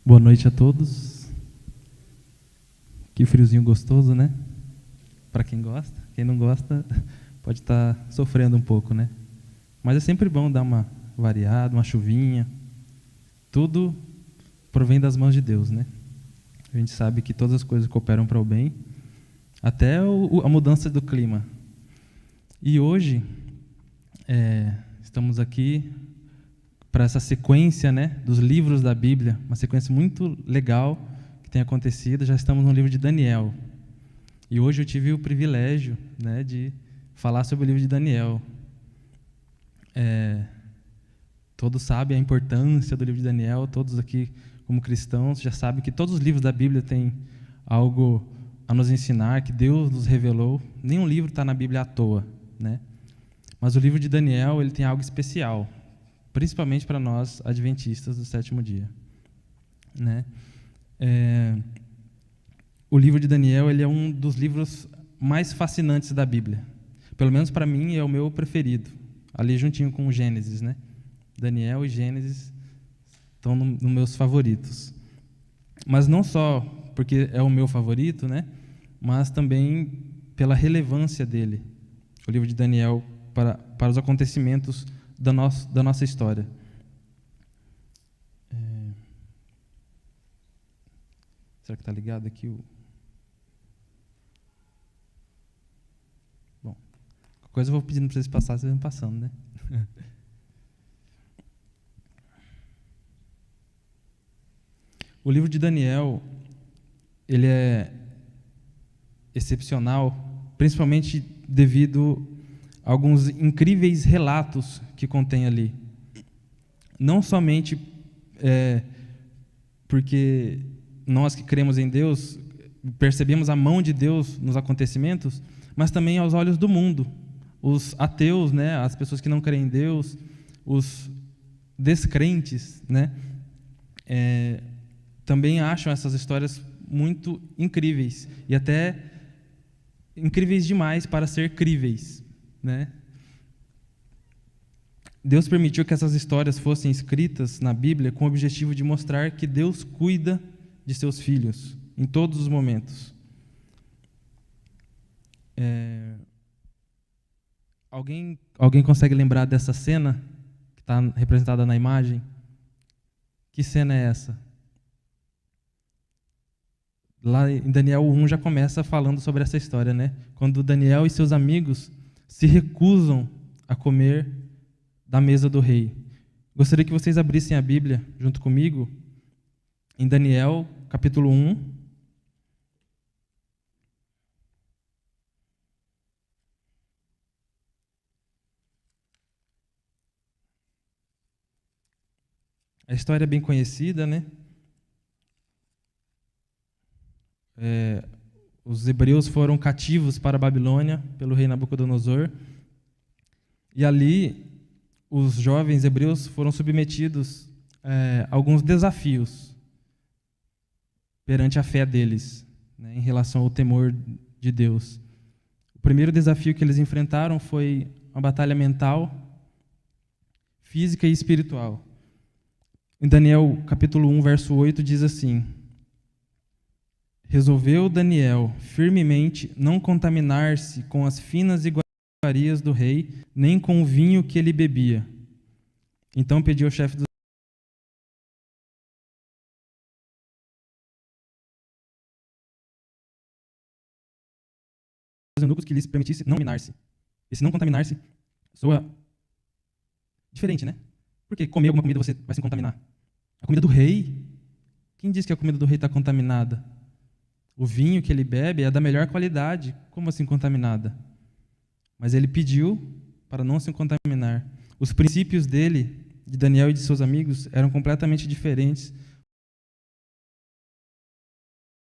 Boa noite a todos. Que friozinho gostoso, né? Para quem gosta. Quem não gosta pode estar sofrendo um pouco, né? Mas é sempre bom dar uma variada, uma chuvinha. Tudo provém das mãos de Deus, né? A gente sabe que todas as coisas cooperam para o bem, até a mudança do clima. E hoje estamos aqui para essa sequência, né, dos livros da Bíblia, uma sequência muito legal que tem acontecido. Já estamos no livro de Daniel. E hoje eu tive o privilégio, né, de falar sobre o livro de Daniel. Todos sabem a importância do livro de Daniel, todos aqui como cristãos já sabem que todos os livros da Bíblia têm algo a nos ensinar, que Deus nos revelou. Nenhum livro está na Bíblia à toa, né? Mas o livro de Daniel, ele tem algo especial, principalmente para nós adventistas do sétimo dia, né? O livro de Daniel, ele é um dos livros mais fascinantes da Bíblia. Pelo menos para mim é o meu preferido, ali juntinho com o Gênesis, né? Daniel e Gênesis estão nos meus favoritos. Mas não só porque é o meu favorito, né? Mas também pela relevância dele, o livro de Daniel, para os acontecimentos da nossa história. Será que está ligado aqui? Bom, qualquer coisa eu vou pedindo para vocês passarem, vocês vão passando, né? O livro de Daniel, ele é excepcional, principalmente devido a alguns incríveis relatos que contém ali. Não somente porque nós que cremos em Deus percebemos a mão de Deus nos acontecimentos, mas também aos olhos do mundo. Os ateus, né, as pessoas que não creem em Deus, os descrentes, né, também acham essas histórias muito incríveis, e até incríveis demais para ser críveis, né? Deus permitiu que essas histórias fossem escritas na Bíblia com o objetivo de mostrar que Deus cuida de seus filhos em todos os momentos. Alguém consegue lembrar dessa cena que está representada na imagem? Que cena é essa? Lá em Daniel 1 já começa falando sobre essa história, né? Quando Daniel e seus amigos se recusam a comer da mesa do rei. Gostaria que vocês abrissem a Bíblia junto comigo em Daniel, capítulo 1. A história é bem conhecida, né? Os hebreus foram cativos para a Babilônia pelo rei Nabucodonosor. E ali, os jovens hebreus foram submetidos a alguns desafios perante a fé deles, né, em relação ao temor de Deus. O primeiro desafio que eles enfrentaram foi uma batalha mental, física e espiritual. Em Daniel, capítulo 1, verso 8, diz assim: resolveu Daniel firmemente não contaminar-se com as finas iguarias do rei, nem com o vinho que ele bebia. Então pediu ao chefe dos eunucos que lhes permitisse não contaminar-se. Esse não contaminar-se soa diferente, né? Porque comer alguma comida você vai se contaminar. A comida do rei, quem diz que a comida do rei está contaminada? O vinho que ele bebe é da melhor qualidade, como assim contaminada? Mas ele pediu para não se contaminar. Os princípios dele, de Daniel e de seus amigos, eram completamente diferentes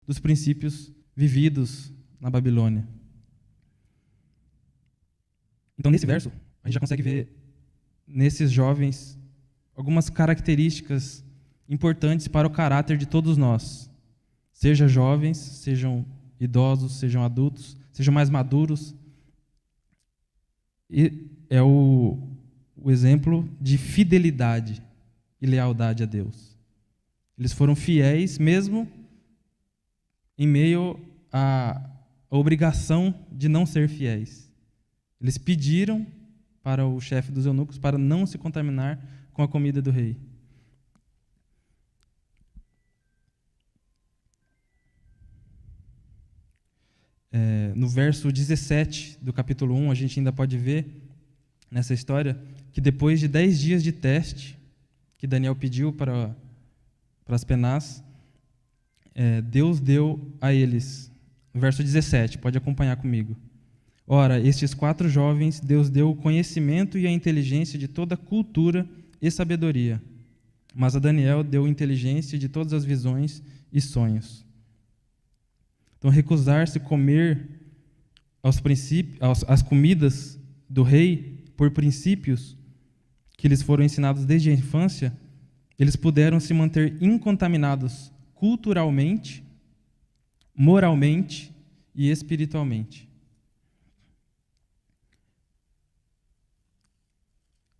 dos princípios vividos na Babilônia. Então, nesse verso, a gente já consegue ver nesses jovens algumas características importantes para o caráter de todos nós. Sejam jovens, sejam idosos, sejam adultos, sejam mais maduros. E é o exemplo de fidelidade e lealdade a Deus. Eles foram fiéis mesmo em meio à obrigação de não ser fiéis. Eles pediram para o chefe dos eunucos para não se contaminar com a comida do rei. No verso 17 do capítulo 1, a gente ainda pode ver nessa história que depois de 10 dias de teste que Daniel pediu para as penás, Deus deu a eles. Verso 17, pode acompanhar comigo. Ora, estes 4 jovens, Deus deu o conhecimento e a inteligência de toda cultura e sabedoria, mas a Daniel deu inteligência de todas as visões e sonhos. Então, recusar-se comer as comidas do rei por princípios que lhes foram ensinados desde a infância, eles puderam se manter incontaminados culturalmente, moralmente e espiritualmente.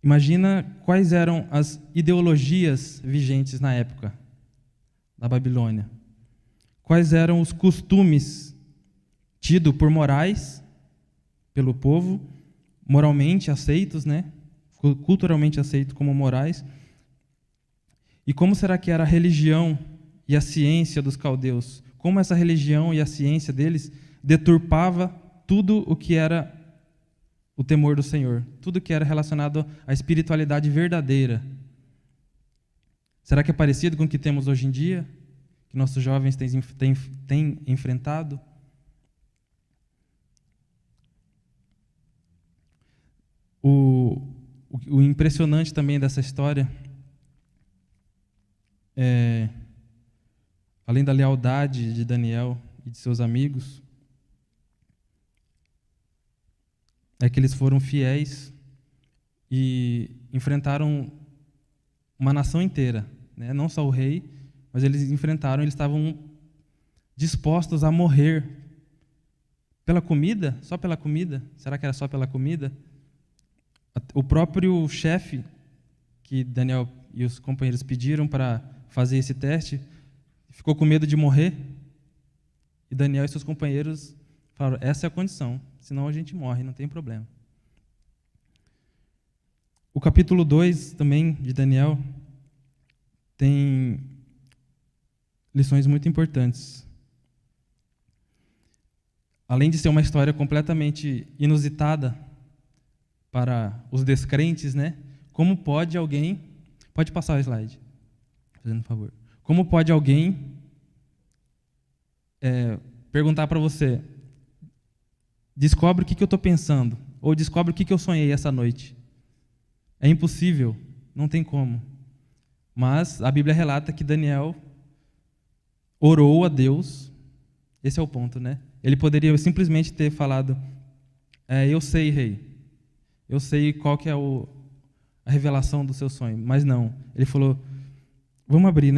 Imagina quais eram as ideologias vigentes na época da Babilônia. Quais eram os costumes tidos por morais pelo povo, moralmente aceitos, culturalmente aceitos como morais. E como será que era a religião e a ciência dos caldeus? Como essa religião e a ciência deles deturpava tudo o que era o temor do Senhor, tudo que era relacionado à espiritualidade verdadeira. Será que é parecido com o que temos hoje em dia? Que nossos jovens têm enfrentado? O impressionante também dessa história além da lealdade de Daniel e de seus amigos, é que eles foram fiéis e enfrentaram uma nação inteira, não só o rei, mas eles estavam dispostos a morrer pela comida, só pela comida. Será que era só pela comida? O próprio chefe que Daniel e os companheiros pediram para fazer esse teste ficou com medo de morrer, e Daniel e seus companheiros falaram: essa é a condição, senão a gente morre, não tem problema. O capítulo 2 também de Daniel tem lições muito importantes. Além de ser uma história completamente inusitada para os descrentes, como pode alguém... Pode passar o slide, fazendo um favor. Como pode alguém perguntar para você: descobre o que eu estou pensando, ou descobre o que eu sonhei essa noite? É impossível, não tem como. Mas a Bíblia relata que Daniel orou a Deus. Esse é o ponto, Ele poderia simplesmente ter falado: eu sei, rei, eu sei qual que é a revelação do seu sonho. Mas não, ele falou, vamos abrir,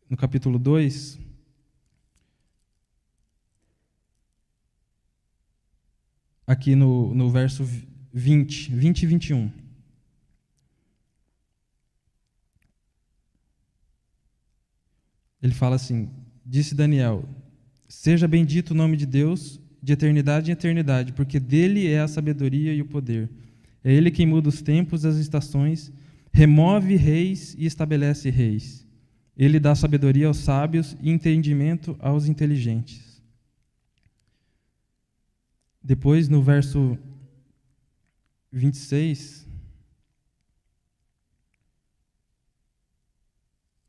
no capítulo 2, aqui no verso 20 e 21. Ele fala assim: disse Daniel: seja bendito o nome de Deus de eternidade em eternidade, porque dele é a sabedoria e o poder. É ele quem muda os tempos e as estações, remove reis e estabelece reis. Ele dá sabedoria aos sábios e entendimento aos inteligentes. Depois, no verso 26,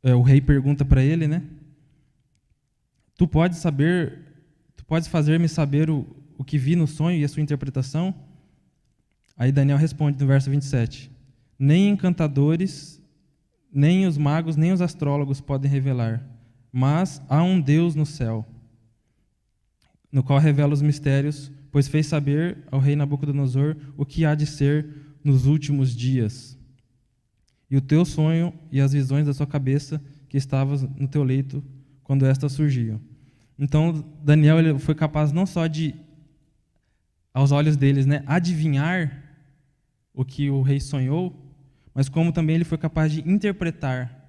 o rei pergunta para ele, Tu podes fazer-me saber o que vi no sonho e a sua interpretação? Aí Daniel responde no verso 27, nem encantadores, nem os magos, nem os astrólogos podem revelar, mas há um Deus no céu, no qual revela os mistérios, pois fez saber ao rei Nabucodonosor o que há de ser nos últimos dias. E o teu sonho e as visões da sua cabeça que estavas no teu leito quando estas surgiam. Então, Daniel ele foi capaz não só de, aos olhos deles, adivinhar o que o rei sonhou, mas como também ele foi capaz de interpretar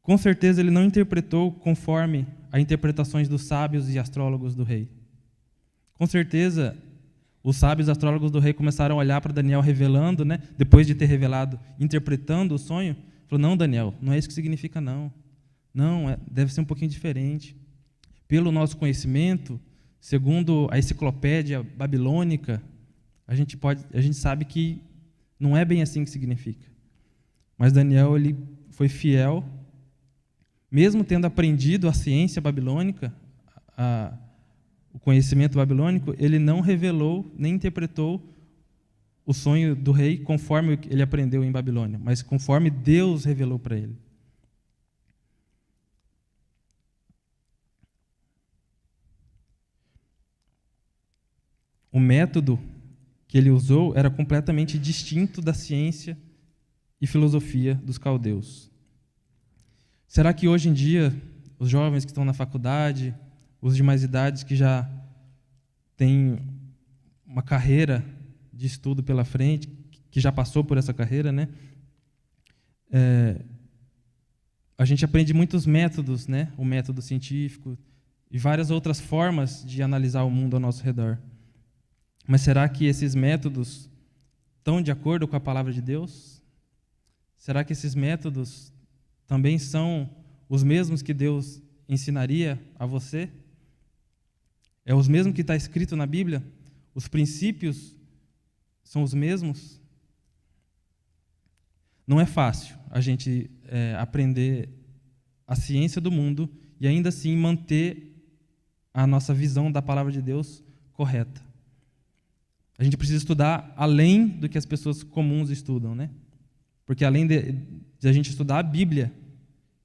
Com certeza ele não interpretou conforme as interpretações dos sábios e astrólogos do rei. Com certeza, os sábios e astrólogos do rei começaram a olhar para Daniel revelando, né, depois de ter revelado, interpretando o sonho, falou: não, Daniel, não é isso que significa, não. Não, deve ser um pouquinho diferente. Pelo nosso conhecimento, segundo a enciclopédia babilônica, a gente sabe que não é bem assim que significa. Mas Daniel, ele foi fiel, mesmo tendo aprendido a ciência babilônica, o conhecimento babilônico, ele não revelou nem interpretou o sonho do rei conforme ele aprendeu em Babilônia, mas conforme Deus revelou para ele. O método que ele usou era completamente distinto da ciência e filosofia dos caldeus. Será que hoje em dia, os jovens que estão na faculdade, os de mais idades que já têm uma carreira de estudo pela frente, que já passou por essa carreira, né? A gente aprende muitos métodos, né? O método científico e várias outras formas de analisar o mundo ao nosso redor. Mas será que esses métodos estão de acordo com a palavra de Deus? Será que esses métodos também são os mesmos que Deus ensinaria a você? É os mesmos que está escrito na Bíblia? Os princípios são os mesmos? Não é fácil a gente aprender a ciência do mundo e ainda assim manter a nossa visão da palavra de Deus correta. A gente precisa estudar além do que as pessoas comuns estudam, né? Porque além de a gente estudar a Bíblia,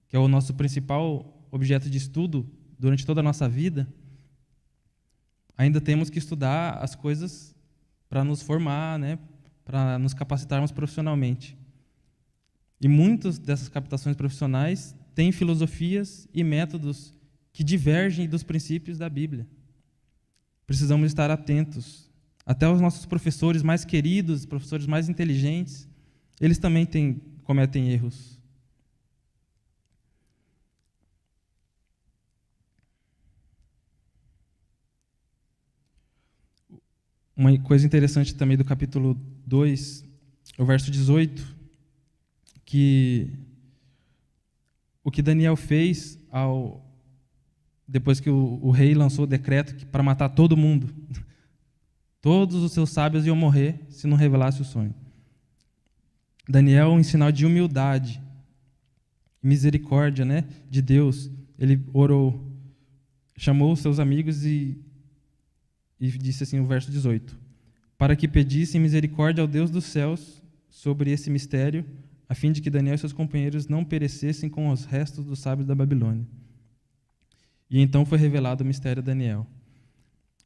que é o nosso principal objeto de estudo durante toda a nossa vida, ainda temos que estudar as coisas para nos formar, né? Para nos capacitarmos profissionalmente. E muitas dessas capacitações profissionais têm filosofias e métodos que divergem dos princípios da Bíblia. Precisamos estar atentos. Até os nossos professores mais queridos, professores mais inteligentes, eles também cometem erros. Uma coisa interessante também do capítulo 2, o verso 18, que o que Daniel fez depois que o rei lançou o decreto para matar todo mundo. Todos os seus sábios iam morrer se não revelasse o sonho. Daniel, em sinal de humildade, misericórdia, né, de Deus, ele orou, chamou os seus amigos e disse assim, o verso 18, para que pedissem misericórdia ao Deus dos céus sobre esse mistério, a fim de que Daniel e seus companheiros não perecessem com os restos dos sábios da Babilônia. E então foi revelado o mistério a Daniel.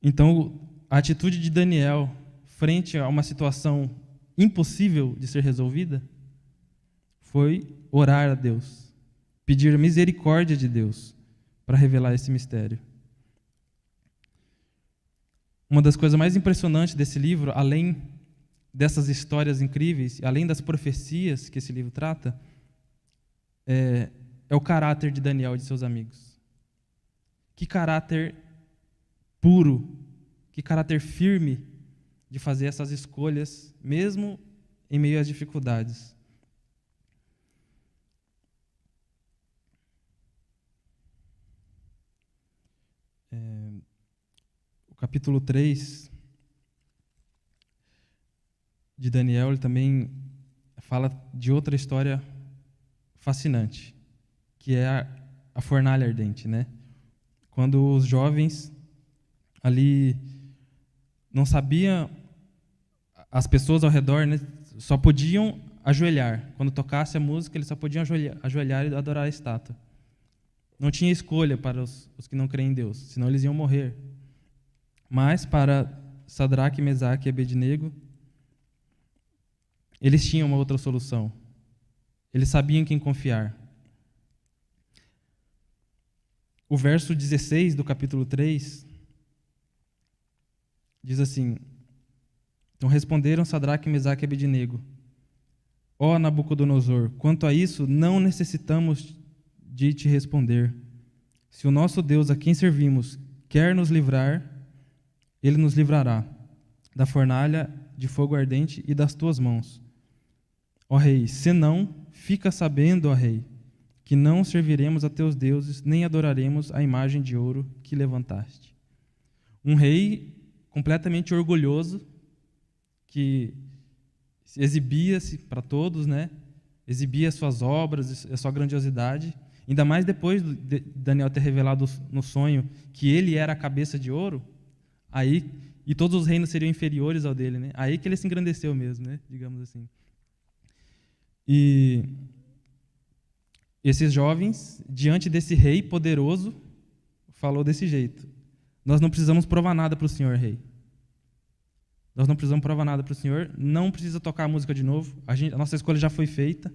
Então, a atitude de Daniel frente a uma situação impossível de ser resolvida foi orar a Deus, pedir a misericórdia de Deus para revelar esse mistério. Uma das coisas mais impressionantes desse livro, além dessas histórias incríveis, além das profecias que esse livro trata, é o caráter de Daniel e de seus amigos. Que caráter puro, que caráter firme de fazer essas escolhas, mesmo em meio às dificuldades. O capítulo 3 de Daniel, ele também fala de outra história fascinante, que é a fornalha ardente, né? Quando os jovens ali não sabiam, as pessoas ao redor, né, só podiam ajoelhar. Quando tocasse a música, eles só podiam ajoelhar e adorar a estátua. Não tinha escolha para os que não creem em Deus, senão eles iam morrer. Mas para Sadraque, Mesaque e Abednego, eles tinham uma outra solução. Eles sabiam em quem confiar. O verso 16 do capítulo 3 diz assim, então responderam Sadraque, Mesaque e Abednego, ó Nabucodonosor, quanto a isso, não necessitamos de te responder. Se o nosso Deus, a quem servimos, quer nos livrar, ele nos livrará da fornalha de fogo ardente e das tuas mãos. Ó rei, senão, fica sabendo, ó rei, que não serviremos a teus deuses, nem adoraremos a imagem de ouro que levantaste. Um rei completamente orgulhoso, que exibia-se para todos, né? Exibia suas obras, a sua grandiosidade, ainda mais depois de Daniel ter revelado no sonho que ele era a cabeça de ouro, aí, e todos os reinos seriam inferiores ao dele, né? Aí que ele se engrandeceu mesmo, né? Digamos assim. E esses jovens, diante desse rei poderoso, falou desse jeito: nós não precisamos provar nada para o Senhor, rei. Nós não precisamos provar nada para o Senhor, não precisa tocar a música de novo, a nossa escolha já foi feita.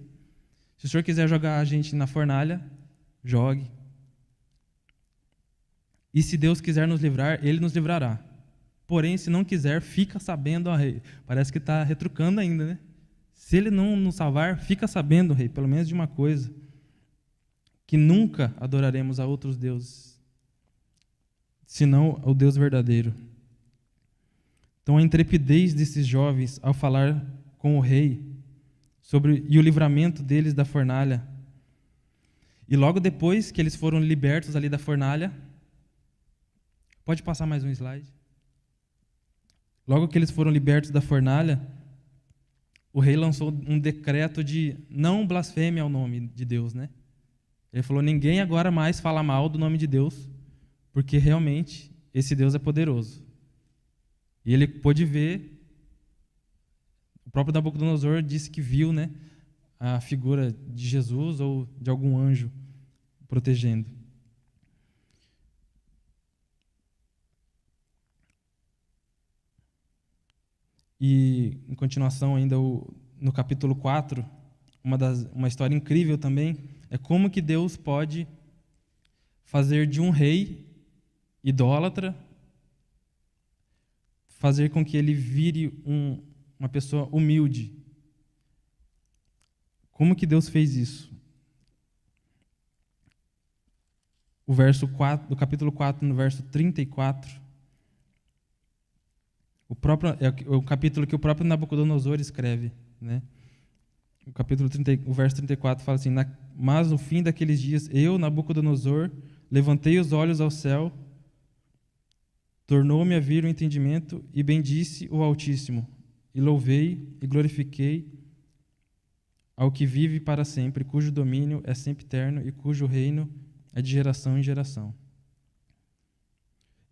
Se o Senhor quiser jogar a gente na fornalha, jogue. E se Deus quiser nos livrar, Ele nos livrará. Porém, se não quiser, fica sabendo, ó rei. Parece que está retrucando ainda, né? Se Ele não nos salvar, fica sabendo, rei, pelo menos de uma coisa, que nunca adoraremos a outros deuses, senão ao Deus verdadeiro. Então, a intrepidez desses jovens ao falar com o rei e o livramento deles da fornalha. E logo depois que eles foram libertos ali da fornalha, pode passar mais um slide. Logo que eles foram libertos da fornalha, o rei lançou um decreto de não blasfêmia ao nome de Deus, né? Ele falou: ninguém agora mais fala mal do nome de Deus, porque realmente esse Deus é poderoso. E ele pôde ver, o próprio Nabucodonosor disse que viu, né, a figura de Jesus ou de algum anjo protegendo. E, em continuação, ainda no capítulo 4, uma história incrível também é como que Deus pode fazer de um rei idólatra, fazer com que ele vire uma pessoa humilde. Como que Deus fez isso? O verso 4, do capítulo 4, no verso 34, é o capítulo que o próprio Nabucodonosor escreve, né? O verso 34 fala assim: mas no fim daqueles dias, eu, Nabucodonosor, levantei os olhos ao céu, tornou-me a vir o entendimento e bendisse o Altíssimo, e louvei e glorifiquei ao que vive para sempre, cujo domínio é sempre eterno e cujo reino é de geração em geração.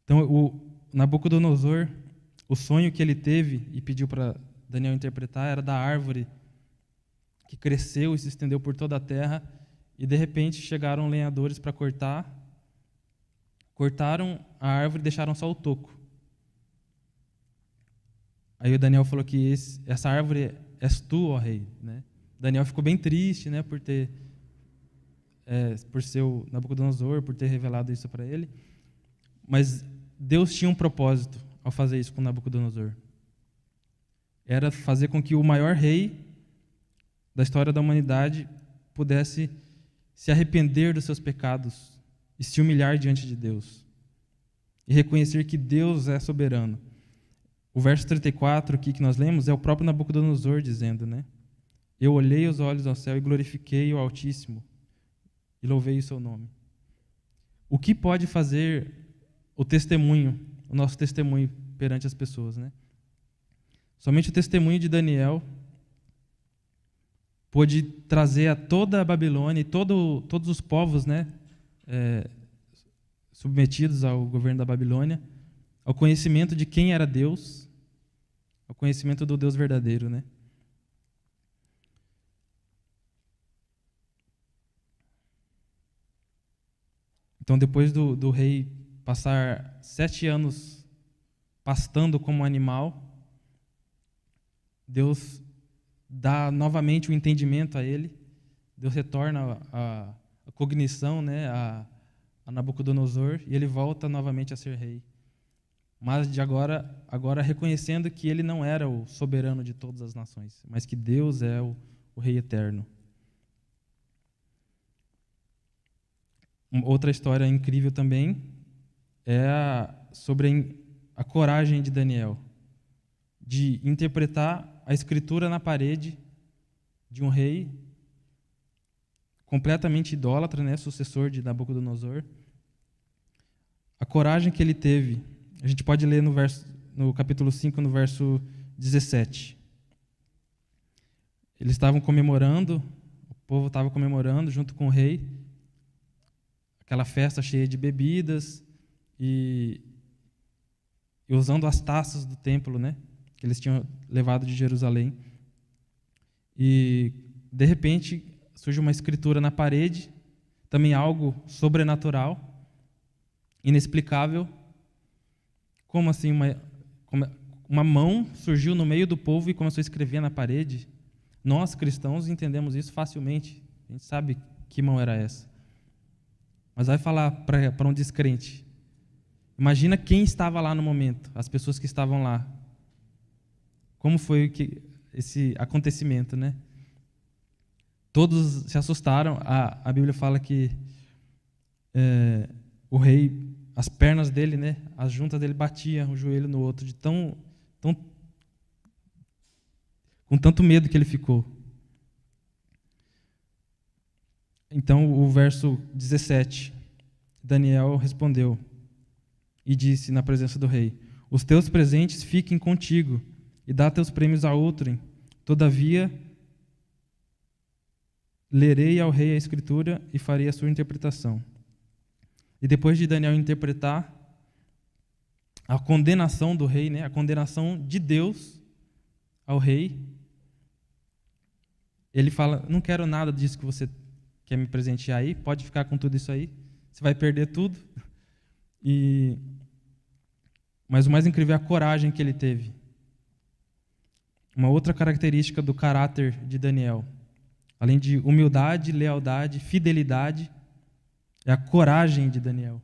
Então, o Nabucodonosor, o sonho que ele teve e pediu para Daniel interpretar era da árvore que cresceu e se estendeu por toda a terra, e de repente chegaram lenhadores para cortar. Cortaram a árvore e deixaram só o toco. Aí o Daniel falou que essa árvore és tu, ó rei, né? Daniel ficou bem triste, né, por ser o Nabucodonosor, por ter revelado isso para ele. Mas Deus tinha um propósito ao fazer isso com Nabucodonosor. Era fazer com que o maior rei da história da humanidade pudesse se arrepender dos seus pecados e se humilhar diante de Deus e reconhecer que Deus é soberano. O verso 34 aqui que nós lemos é o próprio Nabucodonosor dizendo, né? Eu olhei os olhos ao céu e glorifiquei o Altíssimo e louvei o seu nome. O que pode fazer o nosso testemunho perante as pessoas, né? Somente o testemunho de Daniel pôde trazer a toda a Babilônia e todos os povos, né, submetidos ao governo da Babilônia, ao conhecimento de quem era Deus, ao conhecimento do Deus verdadeiro, né? Então, depois do rei passar 7 anos pastando como animal, Deus dá novamente o entendimento a ele, Deus retorna a cognição, né, a Nabucodonosor, e ele volta novamente a ser rei. Mas de agora reconhecendo que ele não era o soberano de todas as nações, mas que Deus é o rei eterno. Outra história incrível também é sobre a coragem de Daniel de interpretar a escritura na parede de um rei completamente idólatra, né, sucessor de Nabucodonosor. A coragem que ele teve, a gente pode ler no capítulo 5, no verso 17. Eles estavam comemorando, o povo estava comemorando junto com o rei, aquela festa cheia de bebidas e usando as taças do templo, né, que eles tinham levado de Jerusalém. E, de repente, surge uma escritura na parede, também algo sobrenatural, inexplicável. Como assim uma mão surgiu no meio do povo e começou a escrever na parede? Nós, cristãos, entendemos isso facilmente. A gente sabe que mão era essa. Mas vai falar para um descrente. Imagina quem estava lá no momento, as pessoas que estavam lá. Como foi esse acontecimento, né? Todos se assustaram. A Bíblia fala que o rei, as pernas dele, né, as juntas dele batiam um joelho no outro, com tanto medo que ele ficou. Então, o verso 17, Daniel respondeu e disse na presença do rei: os teus presentes fiquem contigo, e dá teus prêmios a outrem. Todavia, lerei ao rei a escritura e farei a sua interpretação. E depois de Daniel interpretar a condenação do rei, né, a condenação de Deus ao rei, ele fala: não quero nada disso que você quer me presentear aí, pode ficar com tudo isso aí, você vai perder tudo. Mas o mais incrível é a coragem que ele teve. Uma outra característica do caráter de Daniel, além de humildade, lealdade, fidelidade, é a coragem de Daniel.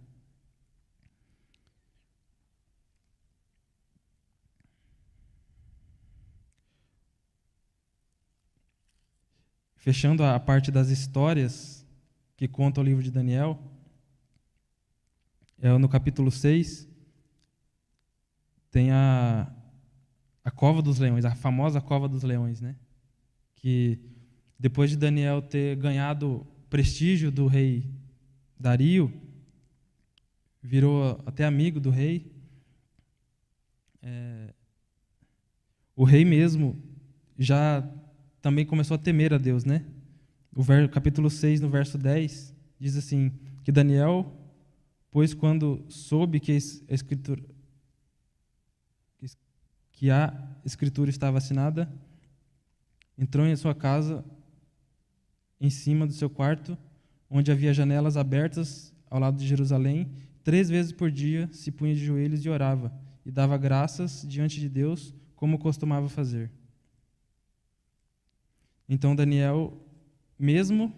Fechando a parte das histórias que conta o livro de Daniel, no capítulo 6, tem a Cova dos Leões, a famosa Cova dos Leões, né? Que depois de Daniel ter ganhado prestígio do rei Dario, virou até amigo do rei. O rei mesmo já também começou a temer a Deus, né? Capítulo 6, no verso 10, diz assim, que Daniel, pois quando soube que a escritura estava assinada, entrou em sua casa, em cima do seu quarto, onde havia janelas abertas ao lado de Jerusalém, 3 vezes por dia se punha de joelhos e orava, e dava graças diante de Deus, como costumava fazer. Então Daniel, mesmo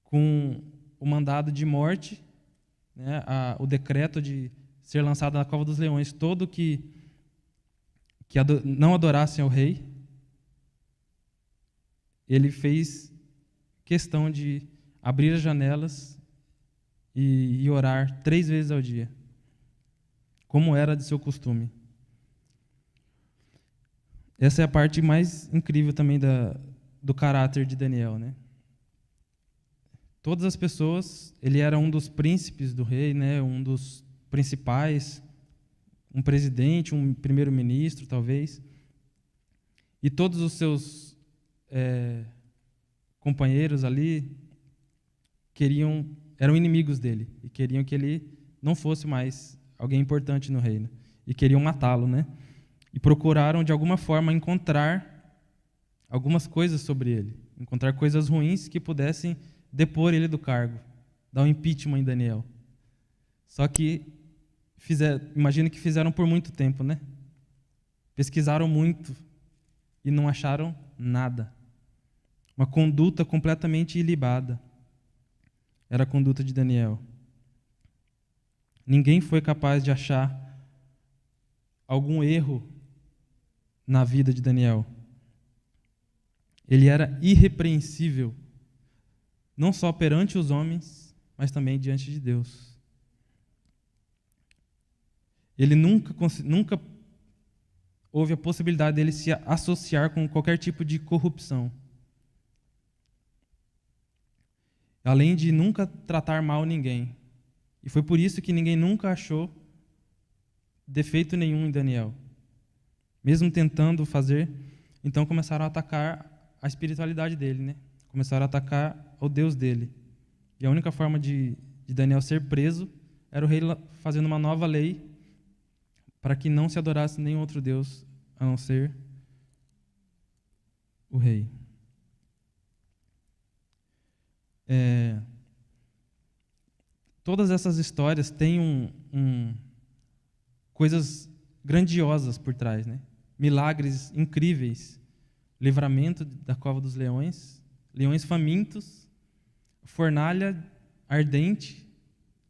com o mandado de morte, né, o decreto de ser lançado na cova dos leões, todo que não adorassem ao rei, ele fez questão de abrir as janelas e orar 3 vezes ao dia, como era de seu costume. Essa é a parte mais incrível também do caráter de Daniel, né? Todas as pessoas, ele era um dos príncipes do rei, né? Um dos principais, um presidente, um primeiro-ministro, talvez. E todos os seus companheiros ali eram inimigos dele e queriam que ele não fosse mais alguém importante no reino e queriam matá-lo, né? E procuraram de alguma forma encontrar algumas coisas sobre ele, encontrar coisas ruins que pudessem depor ele do cargo, dar um impeachment em Daniel. Só que imagino que fizeram por muito tempo, né? Pesquisaram muito e não acharam nada. Uma conduta completamente ilibada era a conduta de Daniel. Ninguém foi capaz de achar algum erro na vida de Daniel. Ele era irrepreensível não só perante os homens, mas também diante de Deus. Ele nunca houve a possibilidade dele se associar com qualquer tipo de corrupção. Além de nunca tratar mal ninguém. E foi por isso que ninguém nunca achou defeito nenhum em Daniel. Mesmo tentando fazer, então começaram a atacar a espiritualidade dele, né? Começaram a atacar o Deus dele. E a única forma de Daniel ser preso era o rei fazendo uma nova lei para que não se adorasse nenhum outro Deus a não ser o rei. Todas essas histórias têm coisas grandiosas por trás, né? Milagres incríveis, livramento da cova dos leões, leões famintos, fornalha ardente,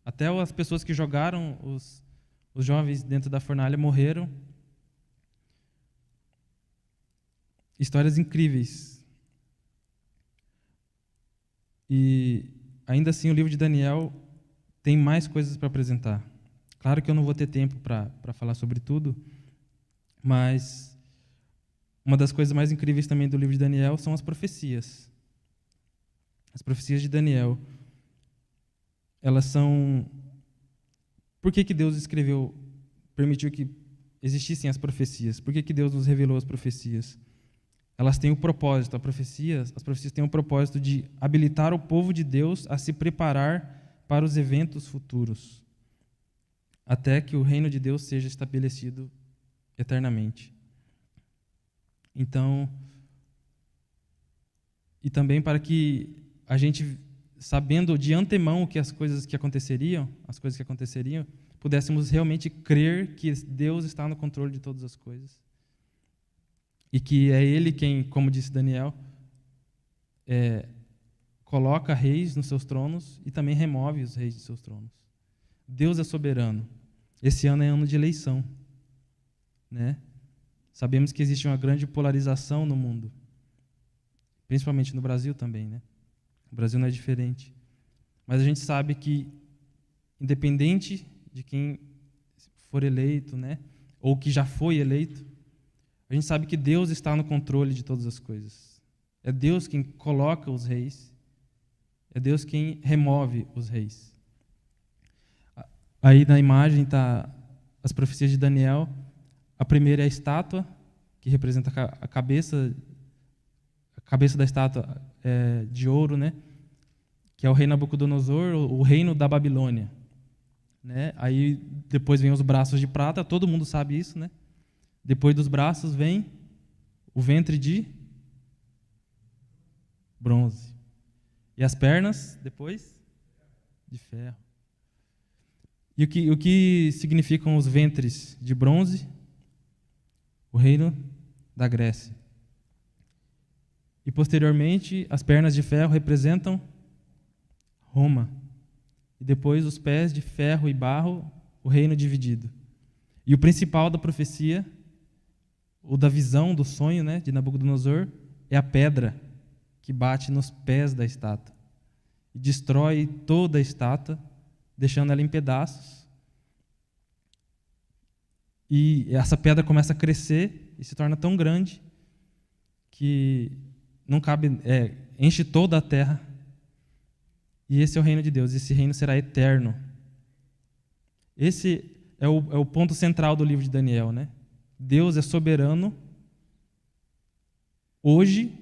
até as pessoas que jogaram os jovens dentro da fornalha morreram. Histórias incríveis. E ainda assim o livro de Daniel tem mais coisas para apresentar. Claro que eu não vou ter tempo para falar sobre tudo, mas uma das coisas mais incríveis também do livro de Daniel são as profecias. As profecias de Daniel, elas são... Por que Deus permitiu que existissem as profecias? Por que Deus nos revelou as profecias? Elas têm o propósito, as profecias têm o propósito de habilitar o povo de Deus a se preparar para os eventos futuros, até que o reino de Deus seja estabelecido eternamente. Então, e também para que a gente, sabendo de antemão as coisas que aconteceriam, pudéssemos realmente crer que Deus está no controle de todas as coisas. E que é Ele quem, como disse Daniel, coloca reis nos seus tronos e também remove os reis de seus tronos. Deus é soberano. Esse ano é ano de eleição, né? Sabemos que existe uma grande polarização no mundo, principalmente no Brasil também, né? O Brasil não é diferente. Mas a gente sabe que, independente de quem for eleito, né, ou que já foi eleito, a gente sabe que Deus está no controle de todas as coisas. É Deus quem coloca os reis, é Deus quem remove os reis. Aí na imagem está as profecias de Daniel. A primeira é a estátua, que representa a cabeça da estátua de ouro, né? Que é o rei Nabucodonosor, o reino da Babilônia. Né? Aí depois vem os braços de prata, todo mundo sabe isso, né? Depois dos braços vem o ventre de bronze. E as pernas, depois, de ferro. E o que significam os ventres de bronze? O reino da Grécia. E, posteriormente, as pernas de ferro representam Roma. E depois, os pés de ferro e barro, o reino dividido. E o principal da profecia, ou da visão, do sonho, né, de Nabucodonosor, é a pedra que bate nos pés da estátua e destrói toda a estátua, deixando ela em pedaços. E essa pedra começa a crescer e se torna tão grande que não cabe, enche toda a terra. E esse é o reino de Deus. Esse reino será eterno. Esse é o ponto central do livro de Daniel, né? Deus é soberano hoje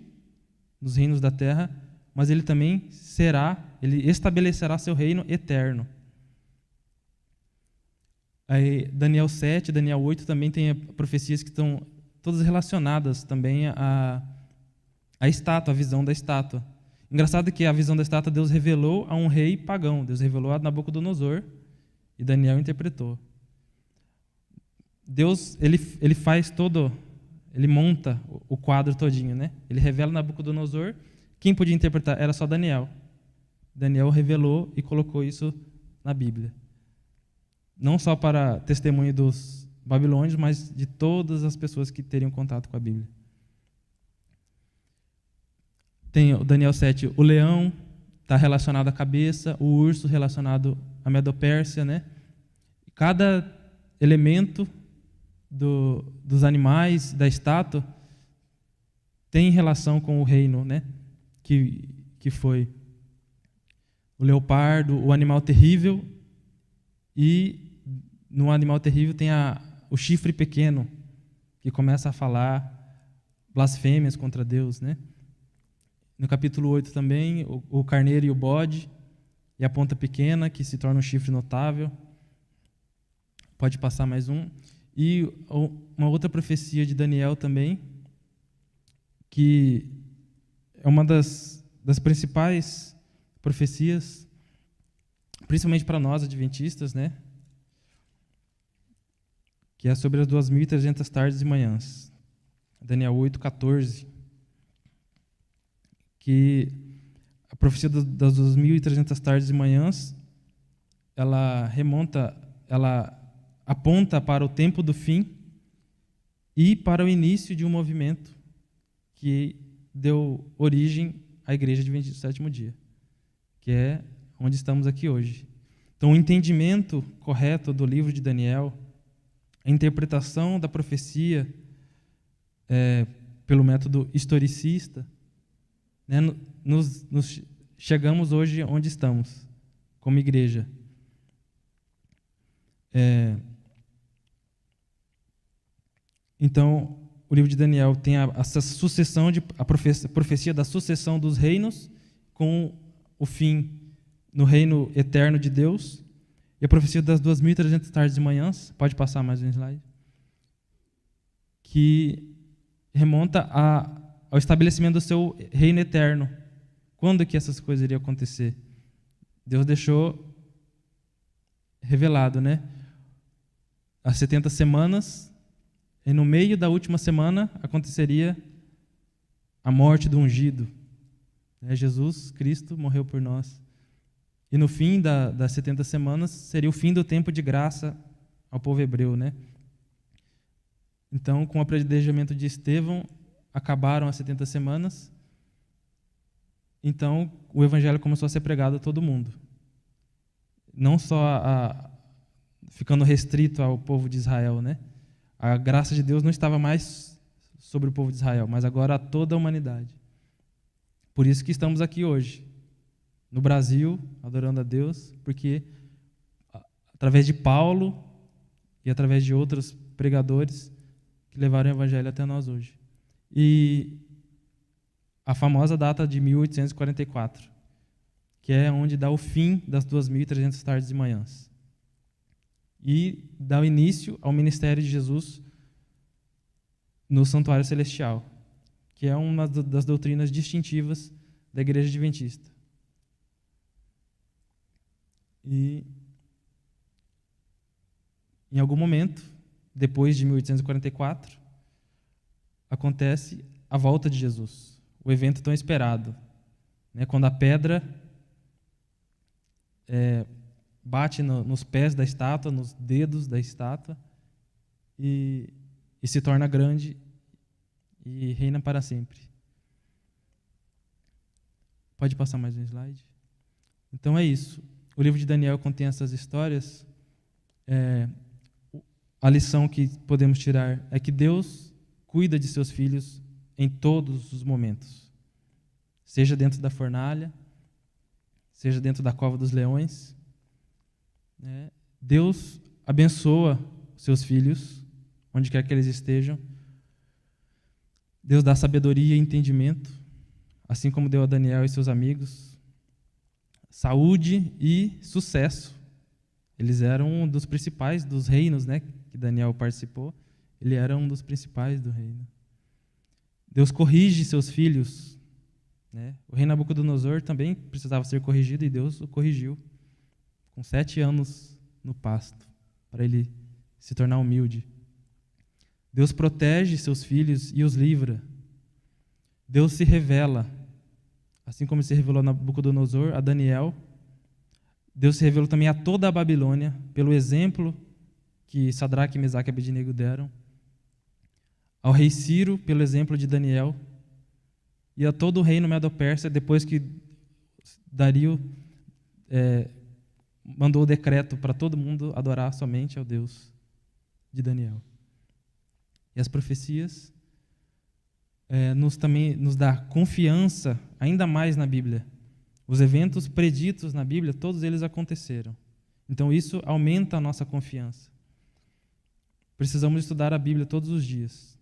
nos reinos da terra, mas Ele também Ele estabelecerá seu reino eterno. Aí, Daniel 7, Daniel 8 também tem profecias que estão todas relacionadas também à estátua, à visão da estátua. Engraçado que a visão da estátua Deus revelou a um rei pagão, Deus revelou a Nabucodonosor e Daniel interpretou. Deus, ele faz ele monta o quadro todinho, né? Ele revela Nabucodonosor, quem podia interpretar era só Daniel. Daniel revelou e colocou isso na Bíblia. Não só para testemunho dos babilônios, mas de todas as pessoas que teriam contato com a Bíblia. Tem o Daniel 7, o leão, está relacionado à cabeça, o urso relacionado à Medopérsia, né? Cada elemento dos animais, da estátua, tem relação com o reino, né? Que foi o leopardo, o animal terrível, e no animal terrível tem o chifre pequeno, que começa a falar blasfêmias contra Deus, né? No capítulo 8 também, o carneiro e o bode, e a ponta pequena, que se torna um chifre notável. Pode passar mais um. E uma outra profecia de Daniel também, que é uma das principais profecias, principalmente para nós, adventistas, né? Que é sobre as 2.300 tardes e manhãs. Daniel 8:14. Que a profecia das 2.300 tardes e manhãs, ela aponta para o tempo do fim e para o início de um movimento que deu origem à Igreja Adventista do Sétimo Dia, que é onde estamos aqui hoje. Então, o entendimento correto do livro de Daniel, a interpretação da profecia pelo método historicista, né, nos chegamos hoje onde estamos, como igreja. Então, o livro de Daniel tem essa sucessão a profecia da sucessão dos reinos com o fim no reino eterno de Deus, e a profecia das 2.300 tardes e manhãs, pode passar mais um slide, que remonta ao estabelecimento do seu reino eterno. Quando que essas coisas iriam acontecer? Deus deixou revelado, né? As 70 semanas, e no meio da última semana aconteceria a morte do ungido. Jesus Cristo morreu por nós. E no fim das 70 semanas seria o fim do tempo de graça ao povo hebreu, né? Então, com o apedrejamento de Estevão, acabaram as 70 semanas. Então, o evangelho começou a ser pregado a todo mundo. Não só ficando restrito ao povo de Israel, né? A graça de Deus não estava mais sobre o povo de Israel, mas agora a toda a humanidade. Por isso que estamos aqui hoje, no Brasil, adorando a Deus, porque através de Paulo e através de outros pregadores que levaram o evangelho até nós hoje. E a famosa data de 1844, que é onde dá o fim das 2.300 tardes e manhãs. E dá o início ao ministério de Jesus no Santuário Celestial, que é uma das doutrinas distintivas da Igreja Adventista. E, em algum momento, depois de 1844, acontece a volta de Jesus, o evento tão esperado, né? Quando a pedra bate nos pés da estátua, nos dedos da estátua, e se torna grande e reina para sempre. Pode passar mais um slide? Então é isso. O livro de Daniel contém essas histórias. A lição que podemos tirar é que Deus cuida de seus filhos em todos os momentos, seja dentro da fornalha, seja dentro da cova dos leões. Deus abençoa seus filhos, onde quer que eles estejam. Deus dá sabedoria e entendimento, assim como deu a Daniel e seus amigos, saúde e sucesso. Eles eram um dos principais dos reinos, né, que Daniel participou. Ele era um dos principais do reino. Deus corrige seus filhos, né? O rei Nabucodonosor também precisava ser corrigido e Deus o corrigiu com 7 anos no pasto, para ele se tornar humilde. Deus protege seus filhos e os livra. Deus se revela, assim como se revelou a Nabucodonosor, a Daniel. Deus se revelou também a toda a Babilônia, pelo exemplo que Sadraque, Mesaque e Abednego deram, ao rei Ciro, pelo exemplo de Daniel, e a todo o reino Medo-Persa, depois que Dario mandou o decreto para todo mundo adorar somente ao Deus de Daniel. E as profecias também nos dá confiança ainda mais na Bíblia. Os eventos preditos na Bíblia, todos eles aconteceram. Então isso aumenta a nossa confiança. Precisamos estudar a Bíblia todos os dias.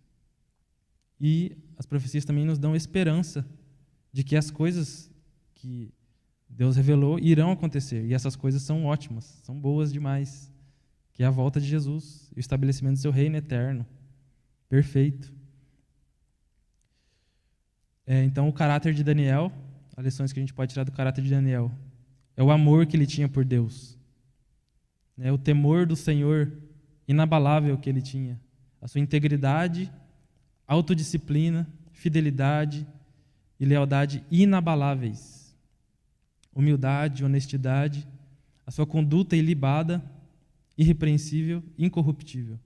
E as profecias também nos dão esperança de que as coisas que Deus revelou irão acontecer. E essas coisas são ótimas, são boas demais. Que é a volta de Jesus, o estabelecimento do seu reino eterno. Perfeito. Então, o caráter de Daniel, as lições que a gente pode tirar do caráter de Daniel, é o amor que ele tinha por Deus. O temor do Senhor inabalável que ele tinha. A sua integridade, autodisciplina, fidelidade e lealdade inabaláveis. Humildade, honestidade, a sua conduta ilibada, irrepreensível, incorruptível.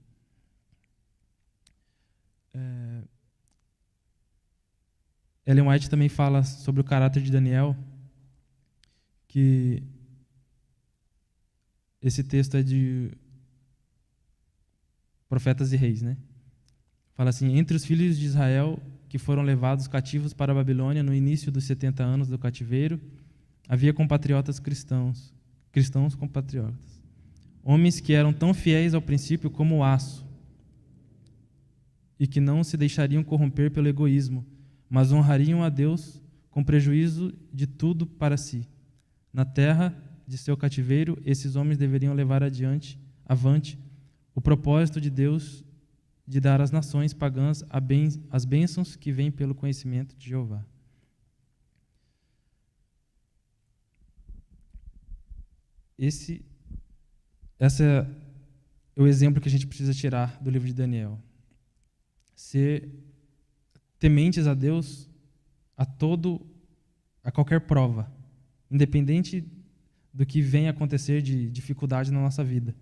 Ellen White também fala sobre o caráter de Daniel, que esse texto é de Profetas e Reis, né? Fala assim: entre os filhos de Israel que foram levados cativos para a Babilônia no início dos 70 anos do cativeiro, havia compatriotas cristãos compatriotas, homens que eram tão fiéis ao princípio como o aço, e que não se deixariam corromper pelo egoísmo, mas honrariam a Deus com prejuízo de tudo para si. Na terra de seu cativeiro, esses homens deveriam levar avante, o propósito de Deus de dar às nações pagãs as bênçãos que vêm pelo conhecimento de Jeová. Esse é o exemplo que a gente precisa tirar do livro de Daniel. Ser tementes a Deus a qualquer prova, independente do que venha acontecer de dificuldade na nossa vida.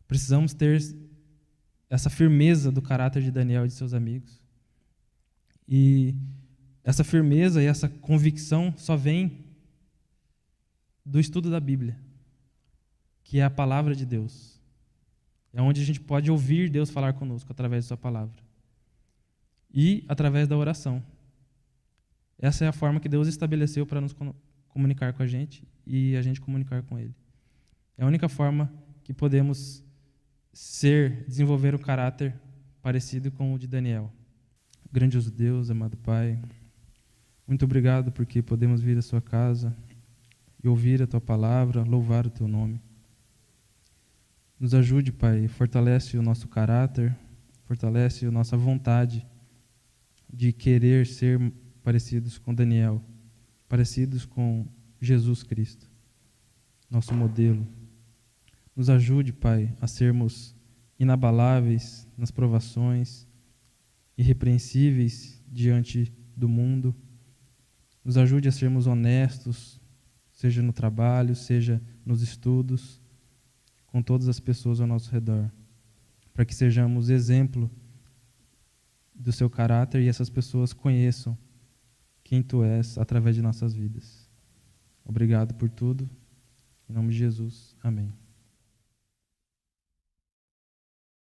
Precisamos ter essa firmeza do caráter de Daniel e de seus amigos. E essa firmeza e essa convicção só vem do estudo da Bíblia, que é a palavra de Deus. É onde a gente pode ouvir Deus falar conosco através da sua palavra. E através da oração. Essa é a forma que Deus estabeleceu para nos comunicar com a gente e a gente comunicar com Ele. É a única forma que podemos desenvolver um caráter parecido com o de Daniel. Grandioso Deus, amado Pai, muito obrigado porque podemos vir à sua casa e ouvir a tua palavra, louvar o teu nome. Nos ajude, Pai, fortalece o nosso caráter, fortalece a nossa vontade de querer ser parecidos com Daniel, parecidos com Jesus Cristo, nosso modelo. Nos ajude, Pai, a sermos inabaláveis nas provações, irrepreensíveis diante do mundo. Nos ajude a sermos honestos, seja no trabalho, seja nos estudos, com todas as pessoas ao nosso redor, para que sejamos exemplo do seu caráter e essas pessoas conheçam quem tu és através de nossas vidas. Obrigado por tudo. Em nome de Jesus. Amém.